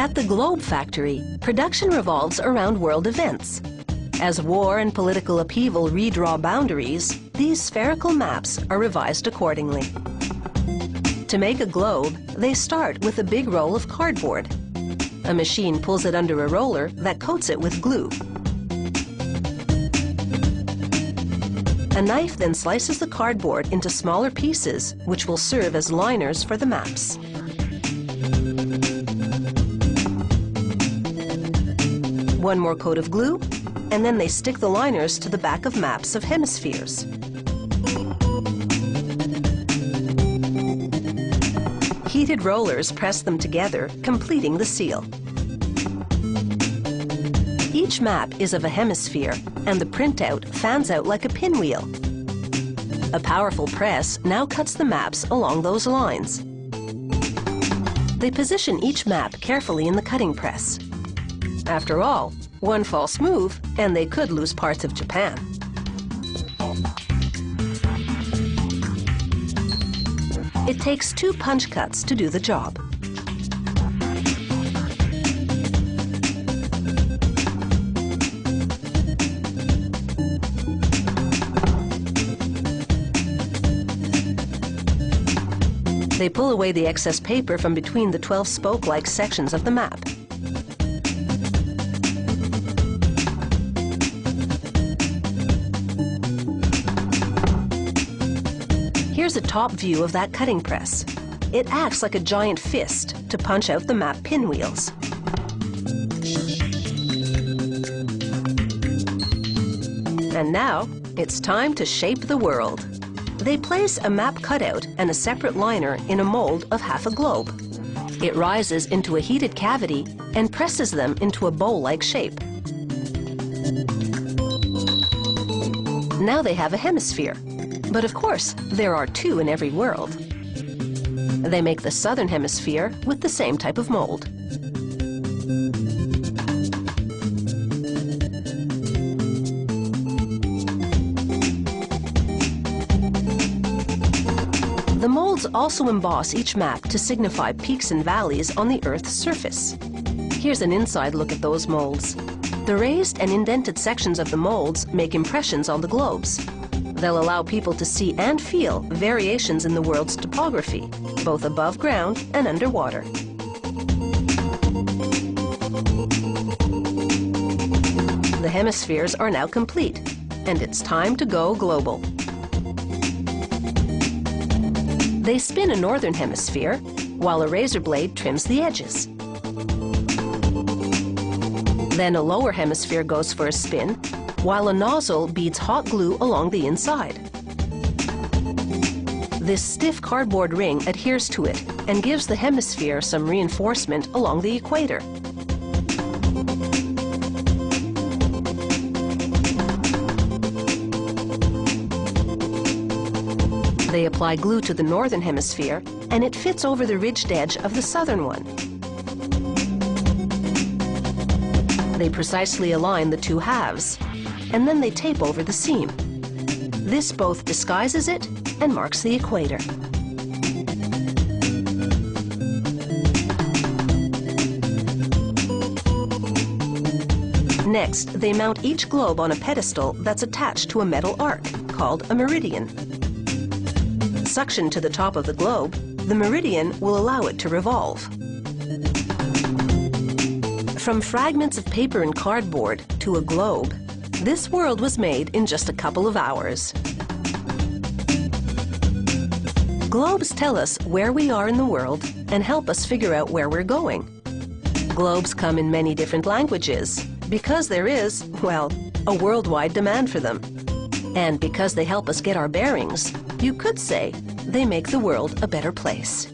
At the Globe Factory, production revolves around world events. As war and political upheaval redraw boundaries, these spherical maps are revised accordingly. To make a globe, they start with a big roll of cardboard. A machine pulls it under a roller that coats it with glue. A knife then slices the cardboard into smaller pieces, which will serve as liners for the maps. One more coat of glue, and then they stick the liners to the back of maps of hemispheres. Heated rollers press them together, completing the seal. Each map is of a hemisphere, and the printout fans out like a pinwheel. A powerful press now cuts the maps along those lines. They position each map carefully in the cutting press. After all, one false move, and they could lose parts of Japan. It takes 2 punch cuts to do the job. They pull away the excess paper from between the 12 spoke-like sections of the map. Here's a top view of that cutting press. It acts like a giant fist to punch out the map pinwheels. And now, it's time to shape the world. They place a map cutout and a separate liner in a mold of half a globe. It rises into a heated cavity and presses them into a bowl-like shape. Now they have a hemisphere. But of course, there are 2 in every world. They make the southern hemisphere with the same type of mold. The molds also emboss each map to signify peaks and valleys on the Earth's surface. Here's an inside look at those molds. The raised and indented sections of the molds make impressions on the globes. They'll allow people to see and feel variations in the world's topography, both above ground and underwater. The hemispheres are now complete, and it's time to go global. They spin a northern hemisphere, while a razor blade trims the edges. Then a lower hemisphere goes for a spin, while a nozzle beads hot glue along the inside. This stiff cardboard ring adheres to it and gives the hemisphere some reinforcement along the equator. They apply glue to the northern hemisphere, and it fits over the ridged edge of the southern one. They precisely align the 2 halves, and then they tape over the seam. This both disguises it and marks the equator. Next, they mount each globe on a pedestal that's attached to a metal arc, called a meridian. Suction to the top of the globe, the meridian will allow it to revolve. From fragments of paper and cardboard to a globe, this world was made in just a couple of hours. Globes tell us where we are in the world and help us figure out where we're going. Globes come in many different languages because there is, well, a worldwide demand for them. And because they help us get our bearings, you could say they make the world a better place.